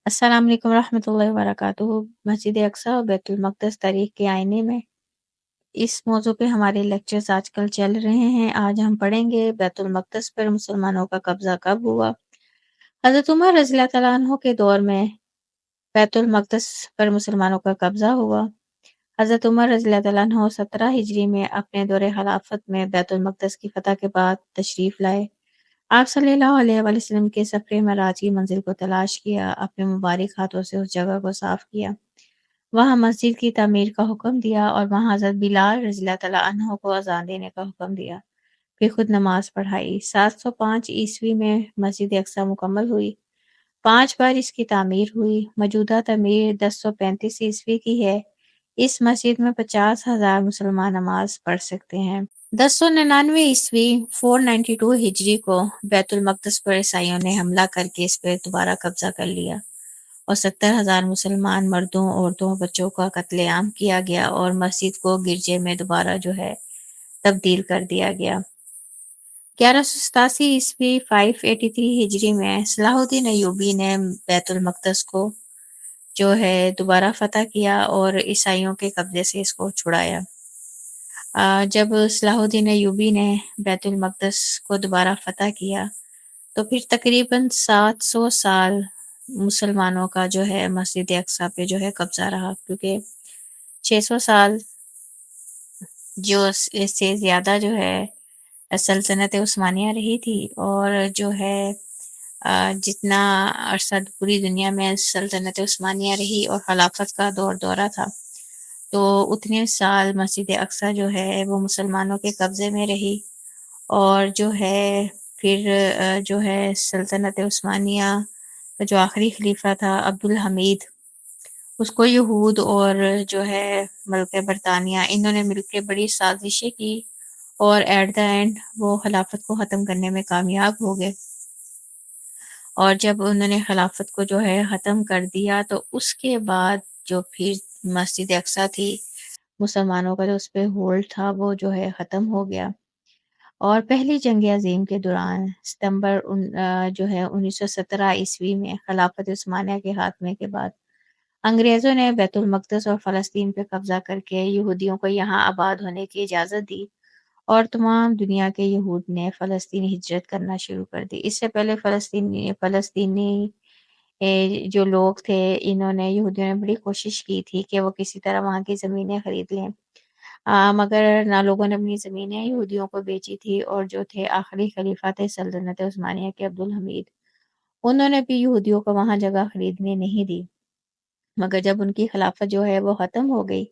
السلام علیکم ورحمۃ اللہ وبرکاتہ۔ مسجد اقصی اور بیت المقدس تاریخ کے آئینے میں اس موضوع پہ ہمارے لیکچرز آج کل چل رہے ہیں۔ آج ہم پڑھیں گے بیت المقدس پر مسلمانوں کا قبضہ کب ہوا۔ حضرت عمر رضی اللہ تعالیٰ عنہ کے دور میں بیت المقدس پر مسلمانوں کا قبضہ ہوا۔ حضرت عمر رضی اللہ تعالیٰ عنہ 17 ہجری میں اپنے دور خلافت میں بیت المقدس کی فتح کے بعد تشریف لائے۔ آپ صلی اللہ علیہ وآلہ وسلم کے سفر معراج کی منزل کو تلاش کیا، اپنے مبارک ہاتھوں سے اس جگہ کو صاف کیا، وہاں مسجد کی تعمیر کا حکم دیا اور وہاں حضرت بلال رضی اللہ تعالیٰ عنہ کو اذان دینے کا حکم دیا، پھر خود نماز پڑھائی۔ 705 عیسوی میں مسجد اقصی مکمل ہوئی، 5 بار اس کی تعمیر ہوئی۔ موجودہ تعمیر 1035 عیسوی کی ہے۔ اس مسجد میں 50,000 مسلمان نماز پڑھ سکتے ہیں۔ 1099 عیسوی 492 ہجری کو بیت المقدس پر عیسائیوں نے حملہ کر کے اس پر دوبارہ قبضہ کر لیا اور 70,000 مسلمان مردوں، عورتوں، بچوں کا قتل عام کیا گیا اور مسجد کو گرجے میں دوبارہ تبدیل کر دیا گیا۔ 1187 عیسوی 583 ہجری میں صلاح الدین ایوبی نے بیت المقدس کو دوبارہ فتح کیا اور عیسائیوں کے قبضے سے اس کو چھڑایا۔ جب صلاح الدین ایوبی نے بیت المقدس کو دوبارہ فتح کیا تو پھر تقریباً 700 سال مسلمانوں کا مسجد اقصی پہ قبضہ رہا، کیونکہ 600 سال اس سے زیادہ سلطنت عثمانیہ رہی تھی، اور جتنا عرصہ پوری دنیا میں سلطنت عثمانیہ رہی اور خلافت کا دورہ تھا، تو اتنے سال مسجد اقصی وہ مسلمانوں کے قبضے میں رہی، اور پھر سلطنت عثمانیہ کا جو آخری خلیفہ تھا عبدالحمید، اس کو یہود اور ملک برطانیہ انہوں نے مل کے بڑی سازشیں کی اور ایٹ دا اینڈ وہ خلافت کو ختم کرنے میں کامیاب ہو گئے۔ اور جب انہوں نے خلافت کو ختم کر دیا تو اس کے بعد جو پھر مسجد اقصی تھی، مسلمانوں کا جو اس پہ ہولڈ تھا وہ ختم ہو گیا۔ اور پہلی جنگ عظیم کے دوران ستمبر 1917 عیسوی میں خلافت عثمانیہ کے خاتمے کے بعد انگریزوں نے بیت المقدس اور فلسطین پہ قبضہ کر کے یہودیوں کو یہاں آباد ہونے کی اجازت دی، اور تمام دنیا کے یہود نے فلسطین ہجرت کرنا شروع کر دی۔ اس سے پہلے فلسطینی جو لوگ تھے، انہوں نے یہودیوں نے بڑی کوشش کی تھی کہ وہ کسی طرح وہاں کی زمینیں خرید لیں، مگر نہ لوگوں نے اپنی زمینیں یہودیوں کو بیچی تھی، اور جو تھے آخری خلیفہ تھے سلطنت عثمانیہ کے عبدالحمید، انہوں نے بھی یہودیوں کو وہاں جگہ خریدنے نہیں دی۔ مگر جب ان کی خلافت وہ ختم ہو گئی،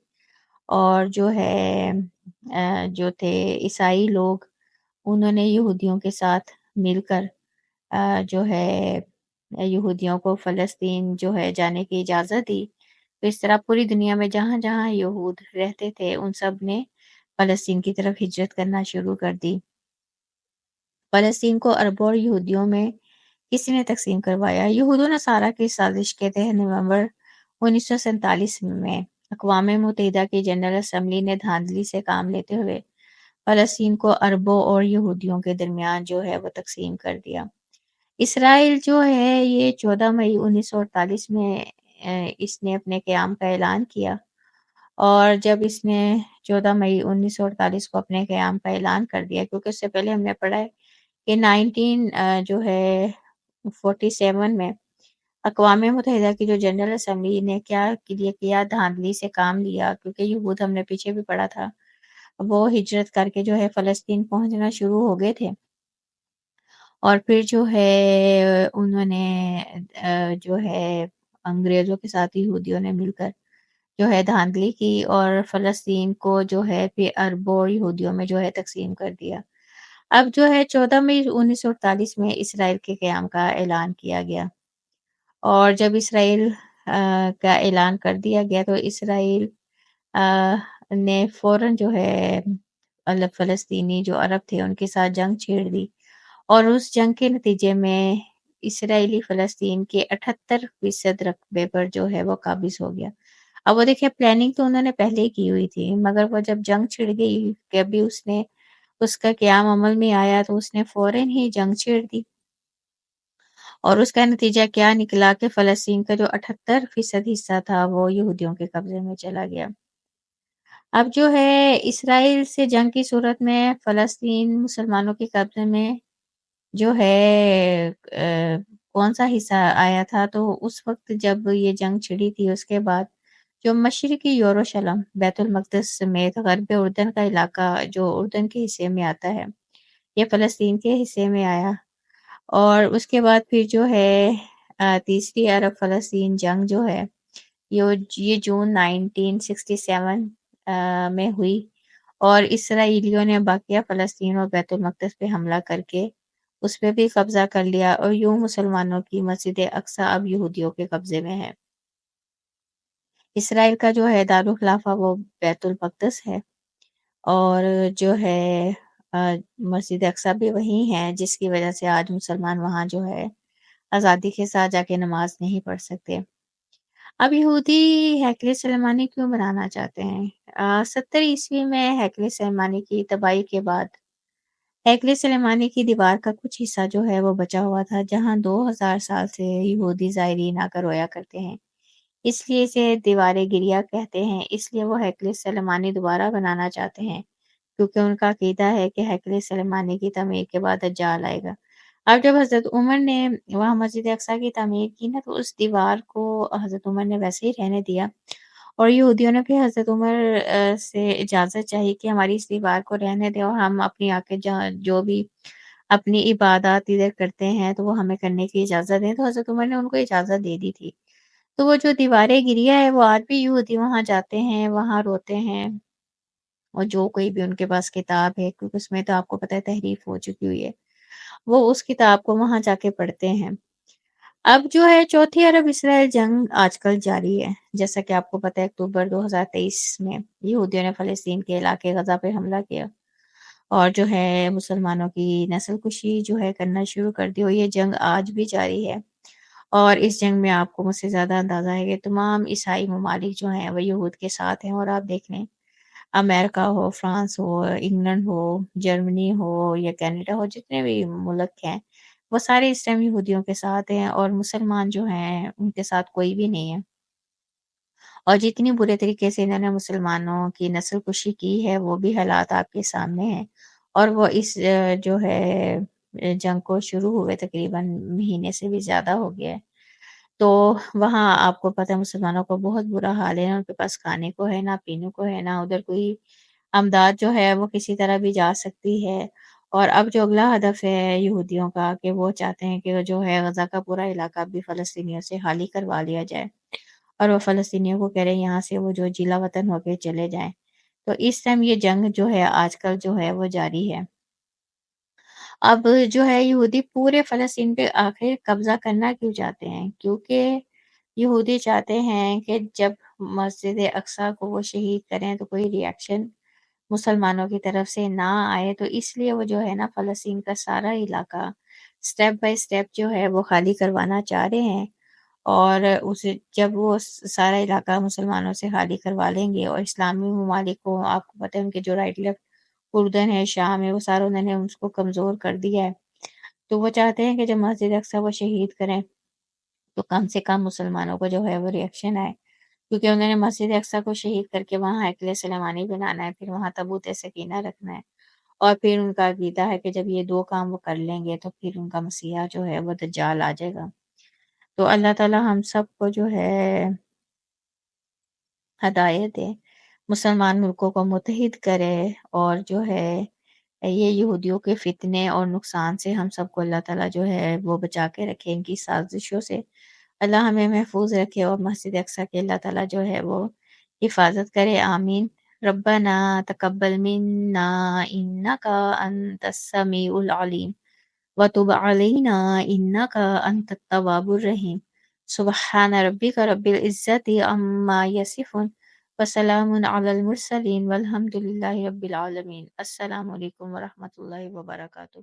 اور جو تھے عیسائی لوگ، انہوں نے یہودیوں کے ساتھ مل کر یہودیوں کو فلسطین جانے کی اجازت دی، تو اس طرح پوری دنیا میں جہاں جہاں یہود رہتے تھے ان سب نے فلسطین کی طرف ہجرت کرنا شروع کر دی۔ فلسطین کو عربوں اور یہودیوں میں کسی نے تقسیم کروایا۔ یہود و نصارہ کی سازش کے تحت نومبر 1947 میں اقوام متحدہ کی جنرل اسمبلی نے دھاندلی سے کام لیتے ہوئے فلسطین کو عربوں اور یہودیوں کے درمیان وہ تقسیم کر دیا۔ اسرائیل یہ 14 مئی 1948 میں اس نے اپنے قیام کا اعلان کیا، اور جب اس نے 14 مئی 1948 کو اپنے قیام کا اعلان کر دیا، کیونکہ اس سے پہلے ہم نے پڑھا ہے کہ 1947 میں اقوام متحدہ کی جو جنرل اسمبلی نے کیا دھاندلی سے کام لیا، کیونکہ یہود ہم نے پیچھے بھی پڑھا تھا وہ ہجرت کر کے فلسطین پہنچنا شروع ہو گئے تھے، اور پھر انہوں نے انگریزوں کے ساتھ یہودیوں نے مل کر دھاندلی کی اور فلسطین کو پھر عربوں اور یہودیوں میں تقسیم کر دیا۔ اب 14 مئی 1948 میں اسرائیل کے قیام کا اعلان کیا گیا، اور جب اسرائیل کا اعلان کر دیا گیا تو اسرائیل نے فوراً فلسطینی جو عرب تھے ان کے ساتھ جنگ چھیڑ دی، اور اس جنگ کے نتیجے میں اسرائیلی فلسطین کے 78% رقبے پر وہ قابض ہو گیا۔ اب وہ دیکھیں پلاننگ تو انہوں نے پہلے ہی کی ہوئی تھی، مگر وہ جب جنگ چھڑ گئی کہ ابھی اس کا قیام عمل میں آیا تو اس نے فوراً ہی جنگ چھیڑ دی، اور اس کا نتیجہ کیا نکلا کہ فلسطین کا جو 78% حصہ تھا وہ یہودیوں کے قبضے میں چلا گیا۔ اب جو ہے اسرائیل سے جنگ کی صورت میں فلسطین مسلمانوں کے قبضے میں جو ہے کون سا حصہ آیا تھا، تو اس وقت جب یہ جنگ چھڑی تھی اس کے بعد جو مشرقی یروشلم بیت المقدس سمیت غرب اردن کا علاقہ جو اردن کے حصے میں آتا ہے، یہ فلسطین کے حصے میں آیا۔ اور اس کے بعد پھر جو ہے تیسری عرب فلسطین جنگ جو ہے یہ جون 1967 میں ہوئی، اور اسرائیلیوں نے باقیہ فلسطین اور بیت المقدس پہ حملہ کر کے اس پہ بھی قبضہ کر لیا، اور یوں مسلمانوں کی مسجد اقصی اب یہودیوں کے قبضے میں ہے۔ اسرائیل کا جو ہے دارالخلافہ وہ بیت المقدس ہے، اور جو ہے مسجد اقصی بھی وہی ہے، جس کی وجہ سے آج مسلمان وہاں جو ہے آزادی کے ساتھ جا کے نماز نہیں پڑھ سکتے۔ اب یہودی ہیکل سلیمانی کیوں بنانا چاہتے ہیں؟ 70 عیسوی میں ہیکل سلیمانی کی تباہی کے بعد ہیکل سلیمانی کی دیوار کا کچھ حصہ جو ہے وہ بچا ہوا تھا، جہاں 2000 سال سے یہودی زائرین آ کر رویا کرتے ہیں، اس لیے اسے دیوار گریا کہتے ہیں۔ اس لیے وہ ہیکل سلیمانی دوبارہ بنانا چاہتے ہیں، کیونکہ ان کا عقیدہ ہے کہ ہیکل سلیمانی کی تعمیر کے بعد دجال آئے گا۔ اب جب حضرت عمر نے وہاں مسجد اقصی کی تعمیر کی نا، تو اس دیوار کو حضرت عمر نے ویسے ہی رہنے دیا، اور یہودیوں نے پھر حضرت عمر سے اجازت چاہی کہ ہماری اس دیوار کو رہنے دیں، اور ہم اپنی آ کے جو بھی اپنی عبادات ادھر کرتے ہیں تو وہ ہمیں کرنے کی اجازت دیں۔ تو حضرت عمر نے ان کو اجازت دے دی تھی۔ تو وہ جو دیواریں گریا ہے وہ آج بھی یہودی وہاں جاتے ہیں، وہاں روتے ہیں، اور جو کوئی بھی ان کے پاس کتاب ہے، کیونکہ اس میں تو آپ کو پتہ ہے تحریف ہو چکی ہوئی ہے، وہ اس کتاب کو وہاں جا کے پڑھتے ہیں۔ اب جو ہے چوتھی عرب اسرائیل جنگ آج کل جاری ہے، جیسا کہ آپ کو پتہ ہے اکتوبر 2023 میں یہودیوں نے فلسطین کے علاقے غزہ پہ حملہ کیا، اور جو ہے مسلمانوں کی نسل کشی جو ہے کرنا شروع کر دی، اور یہ جنگ آج بھی جاری ہے۔ اور اس جنگ میں آپ کو مجھ سے زیادہ اندازہ ہے کہ تمام عیسائی ممالک جو ہیں وہ یہود کے ساتھ ہیں، اور آپ دیکھ لیں امریکہ ہو، فرانس ہو، انگلینڈ ہو، جرمنی ہو یا کینیڈا ہو، جتنے بھی ملک ہیں وہ سارے اس ٹائم یہودیوں کے ساتھ ہیں، اور مسلمان جو ہیں ان کے ساتھ کوئی بھی نہیں ہے۔ اور جتنی برے طریقے سے انہوں نے مسلمانوں کی نسل کشی کی ہے وہ بھی حالات آپ کے سامنے ہیں، اور وہ اس جو ہے جنگ کو شروع ہوئے تقریباً مہینے سے بھی زیادہ ہو گیا ہے۔ تو وہاں آپ کو پتہ ہے مسلمانوں کو بہت برا حال ہے، ان کے پاس کھانے کو ہے، نہ پینے کو ہے، نہ ادھر کوئی امداد جو ہے وہ کسی طرح بھی جا سکتی ہے۔ اور اب جو اگلا ہدف ہے یہودیوں کا کہ وہ چاہتے ہیں کہ جو ہے غزہ کا پورا علاقہ بھی فلسطینیوں سے خالی کروا لیا جائے، اور وہ فلسطینیوں کو کہہ رہے ہیں یہاں سے وہ جو جلا وطن ہو کے چلے جائیں۔ تو اس ٹائم یہ جنگ جو ہے آج کل جو ہے وہ جاری ہے۔ اب جو ہے یہودی پورے فلسطین پہ آخر قبضہ کرنا کیوں چاہتے ہیں؟ کیونکہ یہودی چاہتے ہیں کہ جب مسجد اقصی کو وہ شہید کریں تو کوئی ری ایکشن مسلمانوں کی طرف سے نہ آئے، تو اس لیے وہ جو ہے نا فلسطین کا سارا علاقہ سٹیپ بائی سٹیپ جو ہے وہ خالی کروانا چاہ رہے ہیں، اور اسے جب وہ سارا علاقہ مسلمانوں سے خالی کروا لیں گے، اور اسلامی ممالک کو آپ کو پتہ ہے ان کے جو رائٹ لیفٹ اردن ہے، شام ہے، وہ سارا انہوں نے اس کو کمزور کر دیا ہے، تو وہ چاہتے ہیں کہ جب مسجد اقصی وہ شہید کریں تو کم سے کم مسلمانوں کو جو ہے وہ ریئیکشن آئے، کیونکہ انہوں نے مسجد اقصی کو شہید کر کے وہاں ہیکل سلیمانی بنانا ہے، پھر وہاں تابوت سکینہ رکھنا ہے، اور پھر ان کا عقیدہ ہے کہ جب یہ دو کام وہ کر لیں گے تو پھر ان کا مسیحا جو ہے وہ دجال آ جائے گا۔ تو اللہ تعالی ہم سب کو جو ہے ہدایت دے، مسلمان ملکوں کو متحد کرے، اور جو ہے یہ یہودیوں کے فتنے اور نقصان سے ہم سب کو اللہ تعالیٰ جو ہے وہ بچا کے رکھے، ان کی سازشوں سے اللہ ہمیں محفوظ رکھے، اور مسجد اقصی کے اللہ تعالیٰ جو ہے وہ حفاظت کرے، آمین۔ ربنا تقبل منا انک انت السمیع العلیم وتب علینا انک انت التواب الرحیم۔ سبحان ربک رب العزت عما یصفون وسلام علی المرسلین والحمد للہ رب العالمین۔ السلام علیکم ورحمۃ اللہ وبرکاتہ۔